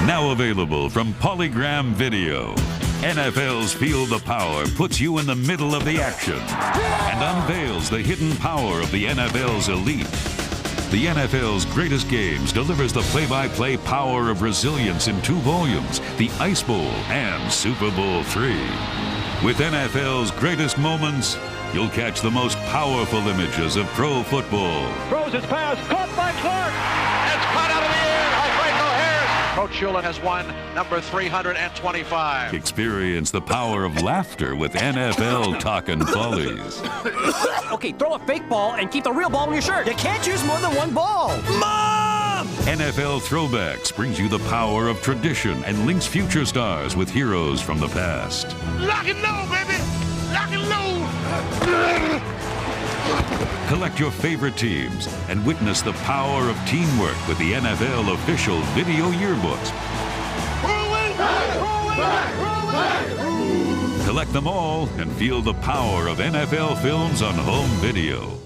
Now available from Polygram Video. NFL's Feel the Power puts you in the middle of the action and unveils the hidden power of the NFL's elite. The NFL's Greatest Games delivers the play-by-play power of resilience in 2 volumes, the Ice Bowl and Super Bowl III. With NFL's Greatest Moments, you'll catch the most powerful images of pro football. Throws his pass, caught by Clark. It's caught out of the air. Alfredo Harris. Coach Shula has won number 325. Experience the power of laughter with NFL Talkin' Follies. Okay, throw a fake ball and keep the real ball in your shirt. You can't use more than one ball. Mom! NFL Throwbacks brings you the power of tradition and links future stars with heroes from the past. Lock and load, baby! Lock and load! Collect your favorite teams and witness the power of teamwork with the NFL official video yearbooks. Collect them all and feel the power of NFL films on home video.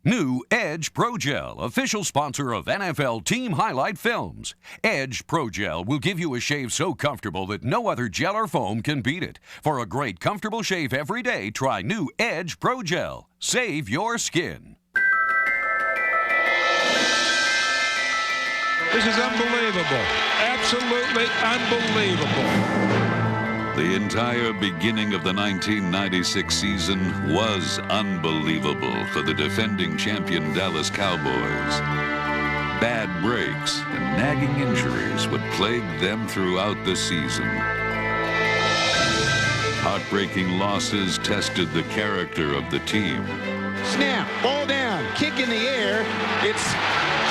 New Edge Pro Gel, official sponsor of NFL Team Highlight Films. Edge Pro Gel will give you a shave so comfortable that no other gel or foam can beat it. For a great, comfortable shave every day, try new Edge Pro Gel. Save your skin. This is unbelievable. Absolutely unbelievable. The entire beginning of the 1996 season was unbelievable for the defending champion Dallas Cowboys. Bad breaks and nagging injuries would plague them throughout the season. Heartbreaking losses tested the character of the team. Snap, ball down, kick in the air. It's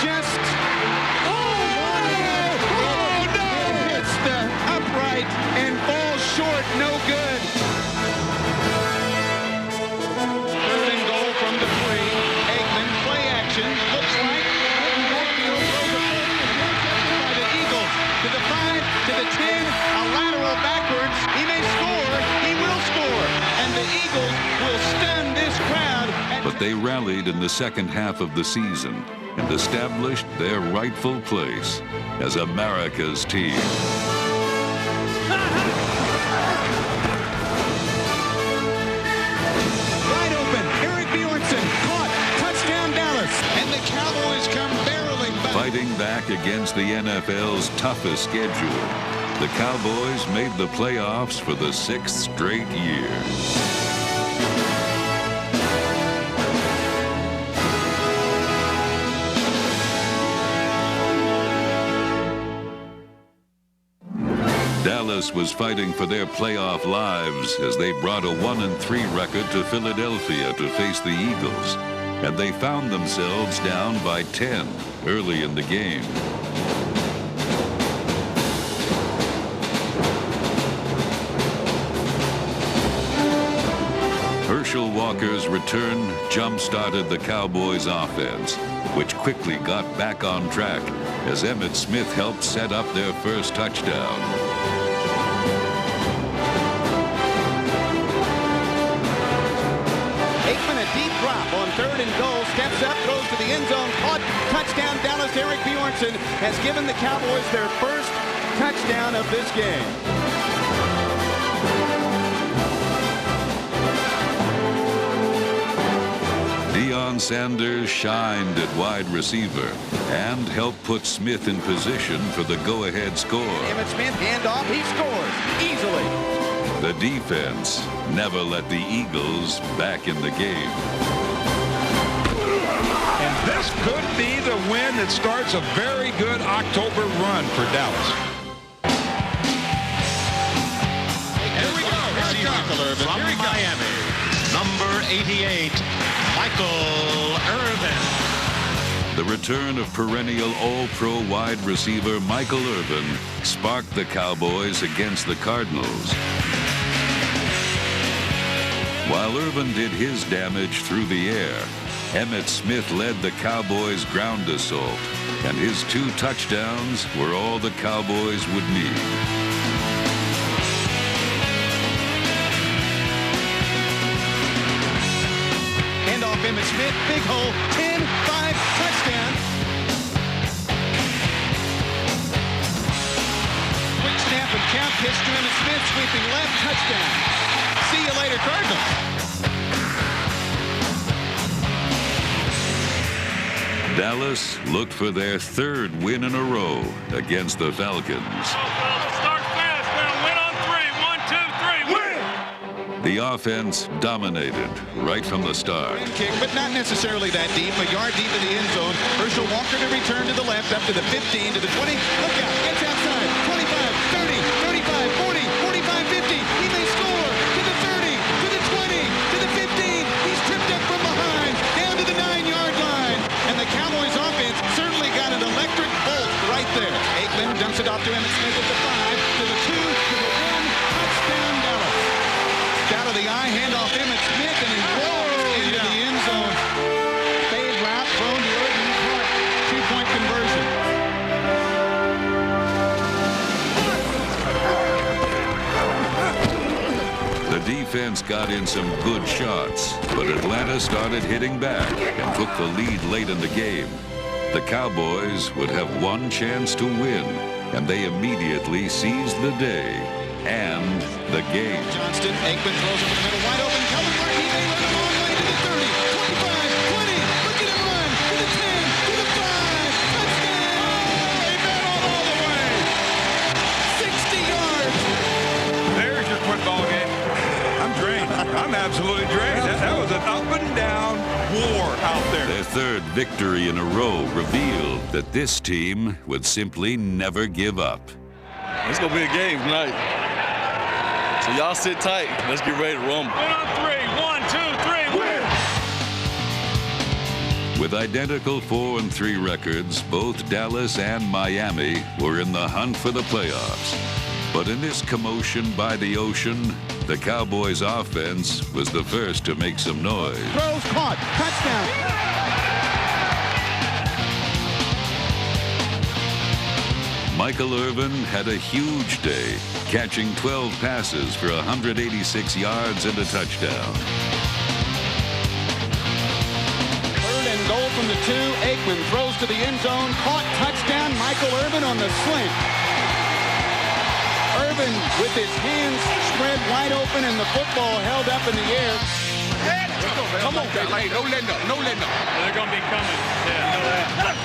just... Oh, no! It hits the upright and falls short, no good. First and goal from the 3. Aikman, play action, looks like by the Eagles. To the 5, to the 10, a lateral backwards. He may score, he will score. And the Eagles will stun this crowd. But they rallied in the second half of the season and established their rightful place as America's team. Fighting back against the NFL's toughest schedule, the Cowboys made the playoffs for the 6th straight year. Dallas was fighting for their playoff lives as they brought a 1-3 record to Philadelphia to face the Eagles, and they found themselves down by 10 early in the game. Herschel Walker's return jump-started the Cowboys' offense, which quickly got back on track as Emmitt Smith helped set up their first touchdown. Deep drop on 3rd and goal, steps up, throws to the end zone, caught, touchdown Dallas. Eric Bjornson has given the Cowboys their first touchdown of this game. Deion Sanders shined at wide receiver and helped put Smith in position for the go-ahead score. Emmitt Smith, handoff, he scores easily. The defense never let the Eagles back in the game. And this could be the win that starts a very good October run for Dallas. Here we go. Here comes from Miami, number 88, Michael Irvin. The return of perennial All-Pro wide receiver Michael Irvin sparked the Cowboys against the Cardinals. While Irvin did his damage through the air, Emmitt Smith led the Cowboys' ground assault, and his 2 touchdowns were all the Cowboys would need. Smith, big hole, 10-5, touchdown. Quick snap and count pitch to Emmitt Smith, sweeping left, touchdown. See you later, Cardinals. Dallas looked for their third win in a row against the Falcons. Start fast. We're going to win on 3. 1, 2, 3. Win! The offense dominated right from the start. Kick, but not necessarily that deep. A yard deep in the end zone. Herschel Walker to return to the left, up to the 15, to the 20. Look out, gets outside. 25, 30, 35, 40, 45, 50. He may score to the 30, to the 20, to the 15. He's tripped up from behind, down to the 9-yard line. And the Cowboys offense certainly got an electric bolt right there. Aikman dumps it off to Emmitt Smith at the 5, to the 2, to the 1. Touchdown, Dallas. Out of the eye, handoff Emmitt Smith, and he rolls into the end zone. Fade route, thrown to Irvin, caught. 2-point conversion. The defense got in some good shots, but Atlanta started hitting back and took the lead late in the game. The Cowboys would have one chance to win, and they immediately seized the day and the game. Johnston, Aikman throws over the middle, wide open. Kelvin Mark, he may run a long way to the 30, 25, 20. Look at him run to the 10, to the 5. Touchdown! He battled all the way. 60 yards. There's your football game. I'm drained. I'm absolutely drained. That was an up and down war out there. Their third victory in a row revealed that this team would simply never give up. It's going to be a game tonight. So y'all sit tight. Let's get ready to rumble. Win on 3. 1, 2, 3. Win! With identical 4-3 records, both Dallas and Miami were in the hunt for the playoffs. But in this commotion by the ocean, the Cowboys' offense was the first to make some noise. Throws caught. Touchdown. Michael Irvin had a huge day, catching 12 passes for 186 yards and a touchdown. 3rd and goal from the 2. Aikman throws to the end zone. Caught, touchdown. Michael Irvin on the slant. Irvin with his hands spread wide open and the football held up in the air. Come on, baby. Hey, no letting up. No letting up. They're going to be coming. Yeah, know that.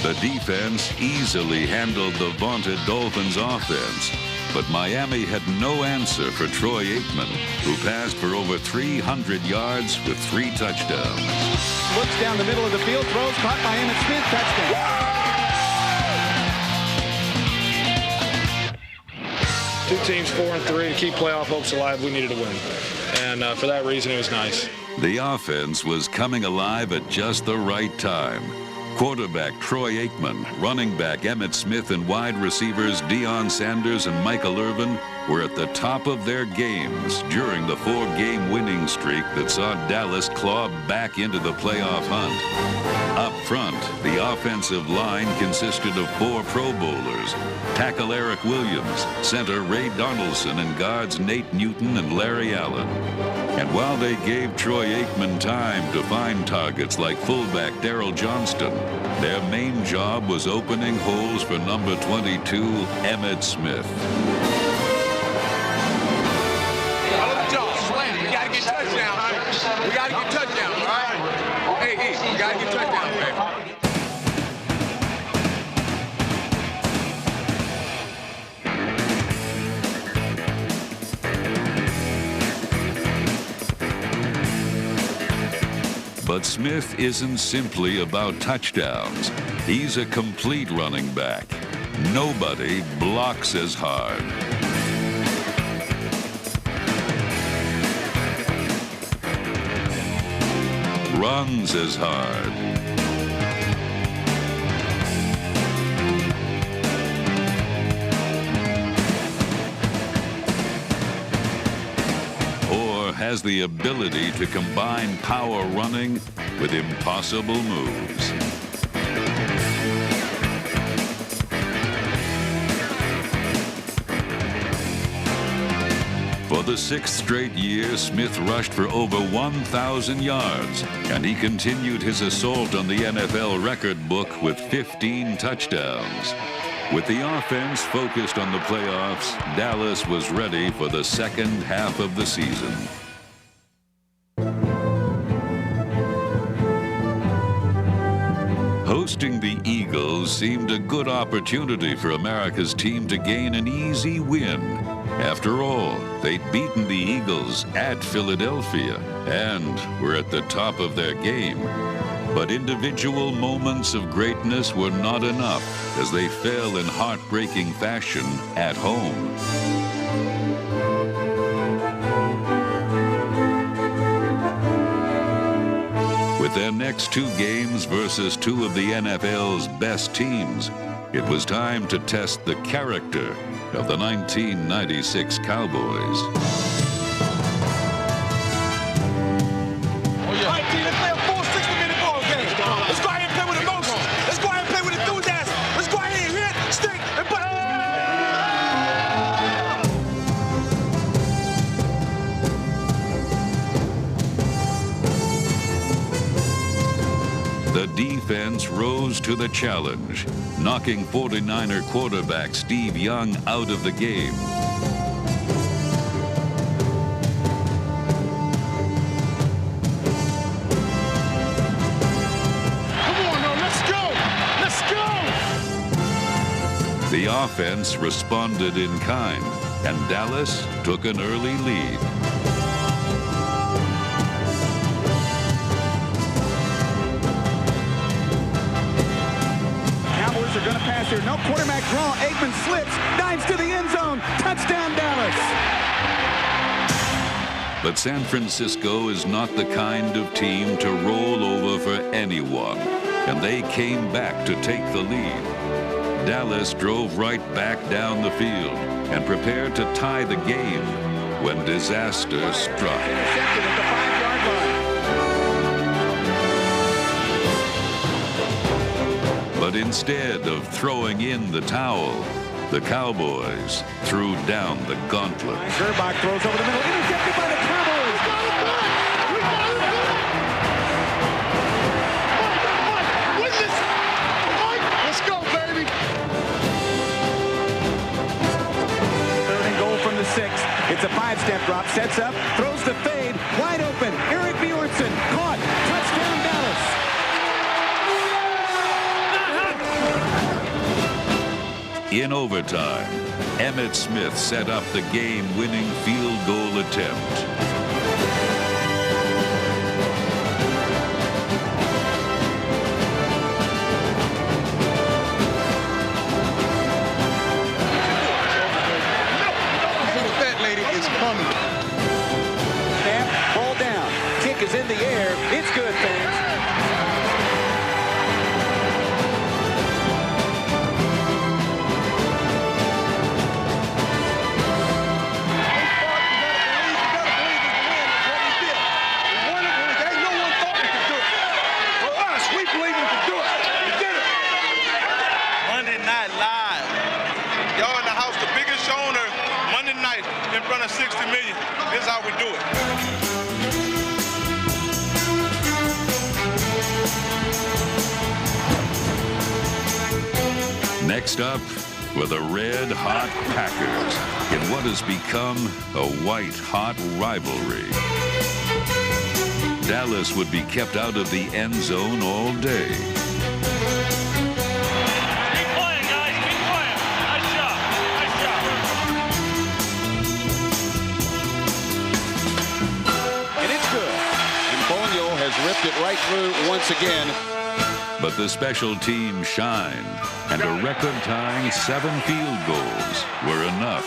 The defense easily handled the vaunted Dolphins offense, but Miami had no answer for Troy Aikman, who passed for over 300 yards with 3 touchdowns. Looks down the middle of the field, throws, caught by Emmitt Smith, touchdown. Two teams 4-3 to keep playoff hopes alive. We needed to win, and for that reason, it was nice. The offense was coming alive at just the right time. Quarterback Troy Aikman, running back Emmitt Smith, and wide receivers Deion Sanders and Michael Irvin were at the top of their games during the 4-game winning streak that saw Dallas claw back into the playoff hunt. Up front, the offensive line consisted of 4 Pro Bowlers: tackle Eric Williams, center Ray Donaldson, and guards Nate Newton and Larry Allen. And while they gave Troy Aikman time to find targets like fullback Darryl Johnston, their main job was opening holes for number 22, Emmitt Smith. We got to get touchdown, huh? We got to get touchdown, all right? Hey, we got to get touchdown, man. But Smith isn't simply about touchdowns. He's a complete running back. Nobody blocks as hard. Runs as hard. Has the ability to combine power running with impossible moves. For the 6th straight year, Smith rushed for over 1,000 yards, and he continued his assault on the NFL record book with 15 touchdowns. With the offense focused on the playoffs, Dallas was ready for the second half of the season. Hosting the Eagles seemed a good opportunity for America's team to gain an easy win. After all, they'd beaten the Eagles at Philadelphia and were at the top of their game. But individual moments of greatness were not enough as they fell in heartbreaking fashion at home. With their next 2 games versus 2 of the NFL's best teams, it was time to test the character of the 1996 Cowboys. The defense rose to the challenge, knocking 49er quarterback Steve Young out of the game. Come on, now, let's go! Let's go! The offense responded in kind, and Dallas took an early lead. Are going to pass here. No quarterback draw. Aikman slips, dives to the end zone. Touchdown, Dallas. But San Francisco is not the kind of team to roll over for anyone, and they came back to take the lead. Dallas drove right back down the field and prepared to tie the game when disaster struck. Intercepted at the 5-yard line. But instead of throwing in the towel, the Cowboys threw down the gauntlet. Gerbach throws over the middle, intercepted by the Cowboys. Let's go, baby. 3rd and goal from the 6. It's a 5-step drop, sets up, throws the fade, wide open. Eric Bjornsson caught, touchdown Dallas. In overtime, Emmitt Smith set up the game-winning field goal attempt. That lady is coming. Snap, ball down. Kick is in the air. It's good, fans. In front of 60 million. This is how we do it. Next up were the red-hot Packers in what has become a white-hot rivalry. Dallas would be kept out of the end zone all day. Ripped it right through once again. But the special team shined, and a record-tying 7 field goals were enough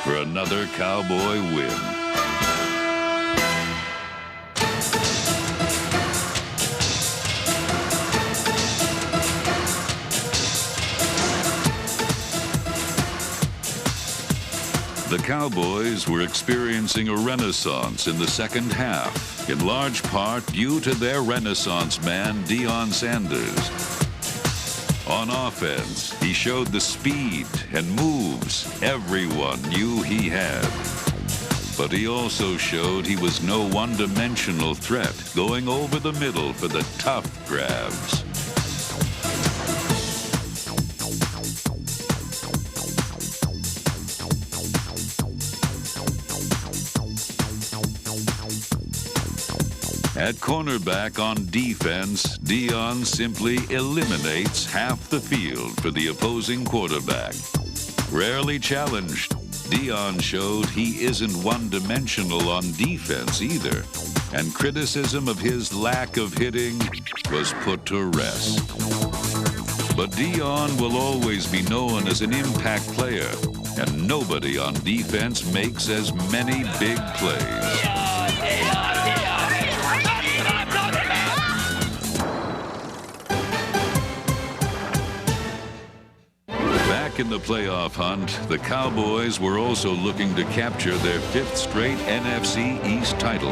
for another Cowboy win. The Cowboys were experiencing a renaissance in the second half, in large part due to their Renaissance man, Deion Sanders. On offense, he showed the speed and moves everyone knew he had. But he also showed he was no one-dimensional threat, going over the middle for the tough grabs. At cornerback on defense, Deion simply eliminates half the field for the opposing quarterback. Rarely challenged, Deion showed he isn't one-dimensional on defense either, and criticism of his lack of hitting was put to rest. But Deion will always be known as an impact player, and nobody on defense makes as many big plays. Back in the playoff hunt, the Cowboys were also looking to capture their 5th straight NFC East title.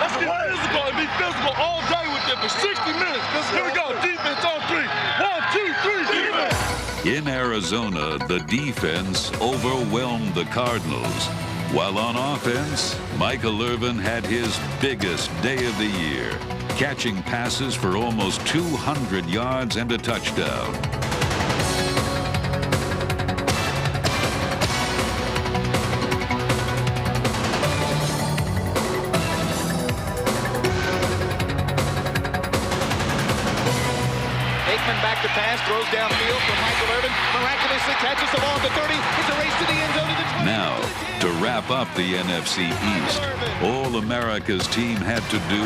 Let's get physical and be physical all day with them for 60 minutes. Here we go. Defense on 3. 1, 2, 3, defense. In Arizona, the defense overwhelmed the Cardinals, while on offense, Michael Irvin had his biggest day of the year, catching passes for almost 200 yards and a touchdown. Back to pass, throws downfield for Michael Irvin. Miraculously catches the ball at the 30. It's a race to the end zone to the 20. Now, to wrap up the NFC East, all America's team had to do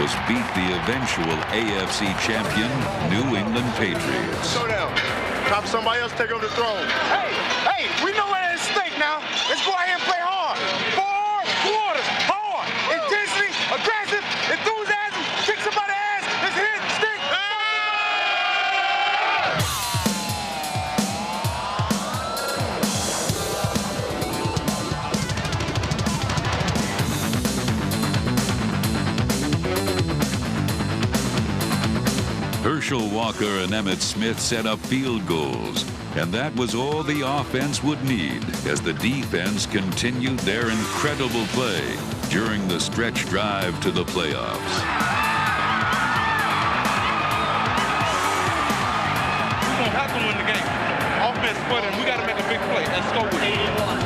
was beat the eventual AFC champion New England Patriots. Showdown. Top somebody else take over the throne. Hey, we know what's at stake now. Let's go ahead and play hard. 4 quarters, hard, intensity, aggressive, enthusiasm, kick somebody's ass. Let's hit, stick. Herschel Walker and Emmitt Smith set up field goals, and that was all the offense would need as the defense continued their incredible play during the stretch drive to the playoffs. We're going to have to win the game. Offense put in. We got to make a big play. Let's go with it.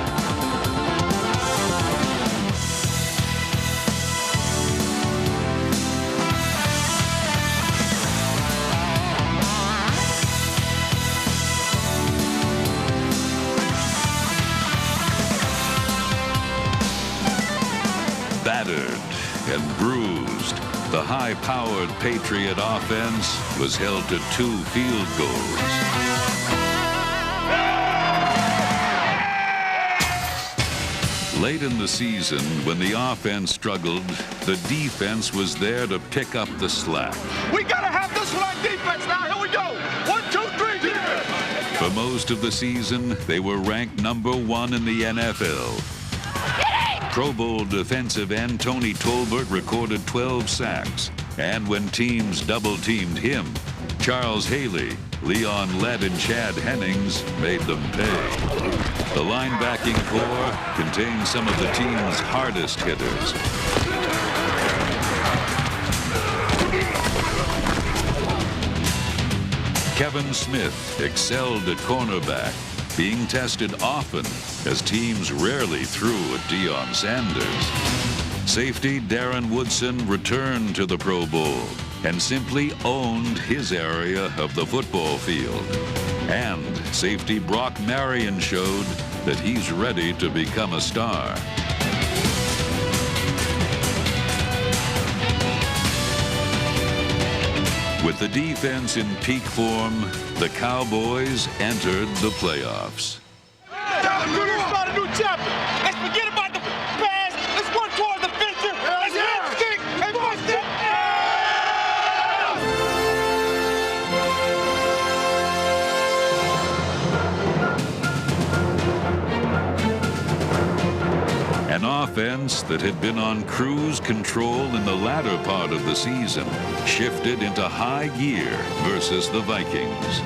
Battered and bruised, the high-powered Patriot offense was held to 2 field goals. Late in the season, when the offense struggled, the defense was there to pick up the slack. We got to have this one on defense now. Here we go. 1, 2, 3, defense. For most of the season, they were ranked number 1 in the NFL. Pro Bowl defensive end Tony Tolbert recorded 12 sacks, and when teams double-teamed him, Charles Haley, Leon Lett, and Chad Hennings made them pay. The linebacking core contains some of the team's hardest hitters. Kevin Smith excelled at cornerback, being tested often as teams rarely threw at Deion Sanders. Safety Darren Woodson returned to the Pro Bowl and simply owned his area of the football field. And safety Brock Marion showed that he's ready to become a star. With the defense in peak form, the Cowboys entered the playoffs. Start a new chapter. Let's forget about the past. Let's work toward the future. Let's hit, stick, and bust it. offense that had been on cruise control in the latter part of the season shifted into high gear versus the Vikings.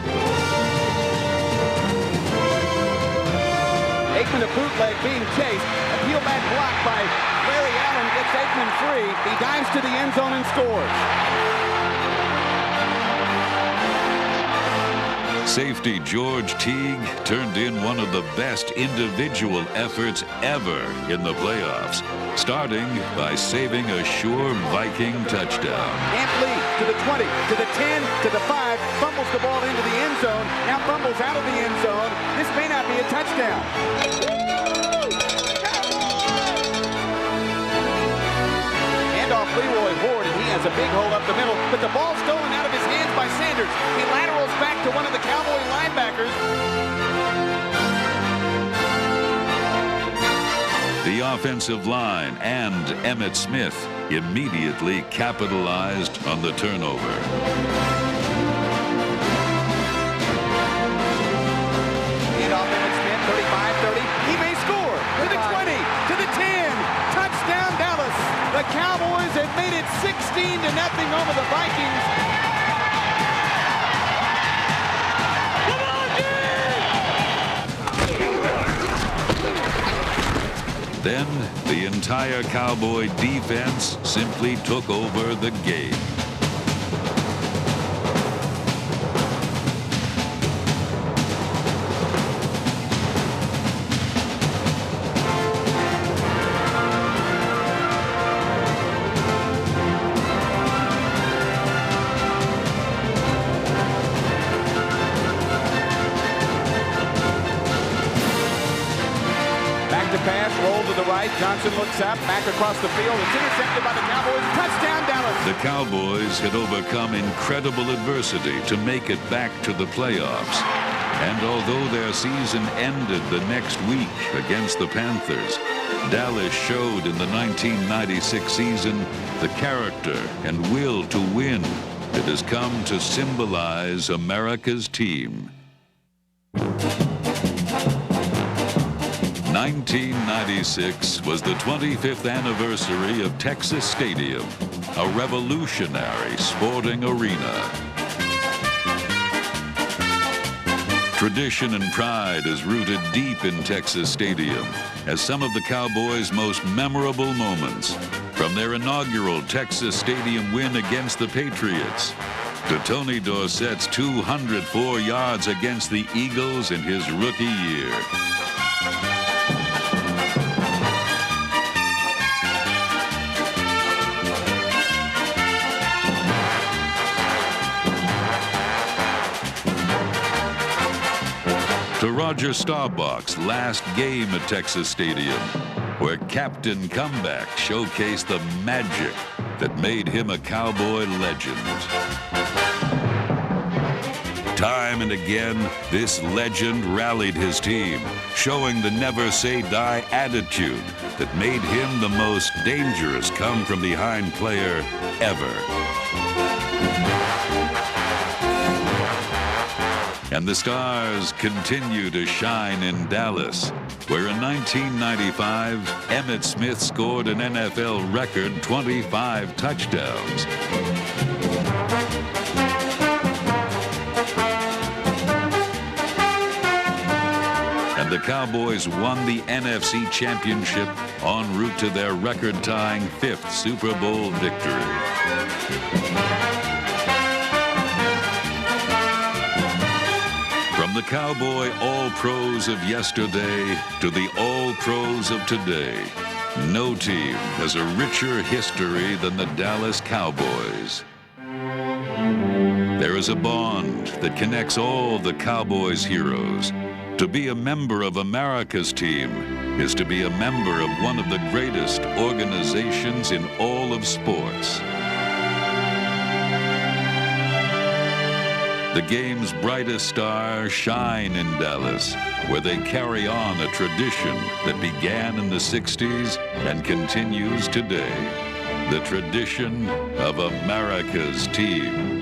Aikman, a bootleg being chased. A peel back block by Larry Allen gets Aikman free. He dives to the end zone and scores. Safety George Teague turned in one of the best individual efforts ever in the playoffs, starting by saving a sure Viking touchdown. Amp lead to the 20, to the 10, to the 5, fumbles the ball into the end zone, now fumbles out of the end zone. This may not be a touchdown. Handoff Leroy Ward, and he has a big hole up the middle, but the ball's stolen out of his hands by Sanders. He laterals back to one of the Cowboy linebackers. The offensive line and Emmitt Smith immediately capitalized on the turnover. Handoff Emmitt Smith, 35-30. He may score to the 20, to the 10. Touchdown Dallas. The Cowboys have made it 16-0 over the Vikings. Then the entire Cowboy defense simply took over the game. Pass, roll to the right. Johnson looks up, back across the field. It's intercepted by the Cowboys. Touchdown, Dallas. The Cowboys had overcome incredible adversity to make it back to the playoffs. And although their season ended the next week against the Panthers, Dallas showed in the 1996 season the character and will to win that has come to symbolize America's team. 1996 was the 25th anniversary of Texas Stadium, a revolutionary sporting arena. Tradition and pride is rooted deep in Texas Stadium as some of the Cowboys' most memorable moments, from their inaugural Texas Stadium win against the Patriots to Tony Dorsett's 204 yards against the Eagles in his rookie year. To Roger Staubach's last game at Texas Stadium, where Captain Comeback showcased the magic that made him a Cowboy legend. Time and again, this legend rallied his team, showing the never-say-die attitude that made him the most dangerous come-from-behind player ever. And the stars continue to shine in Dallas, where in 1995, Emmitt Smith scored an NFL record 25 touchdowns. And the Cowboys won the NFC Championship en route to their record-tying 5th Super Bowl victory. From the Cowboy All-Pros of yesterday to the All-Pros of today, no team has a richer history than the Dallas Cowboys. There is a bond that connects all the Cowboys heroes. To be a member of America's team is to be a member of one of the greatest organizations in all of sports. The game's brightest stars shine in Dallas, where they carry on a tradition that began in the 60s and continues today. The tradition of America's team.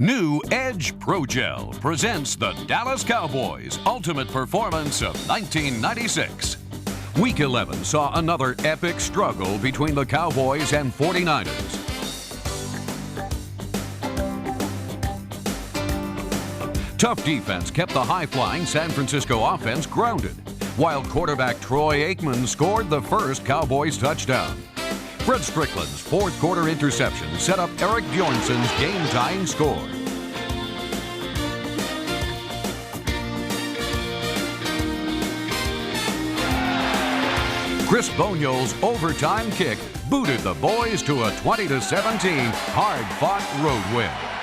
New Edge Pro Gel presents the Dallas Cowboys' ultimate performance of 1996. Week 11 saw another epic struggle between the Cowboys and 49ers. Tough defense kept the high-flying San Francisco offense grounded, while quarterback Troy Aikman scored the first Cowboys touchdown. Fred Strickland's fourth-quarter interception set up Eric Bjornsson's game-tying score. Chris Boniol's overtime kick booted the boys to a 20-17 hard-fought road win.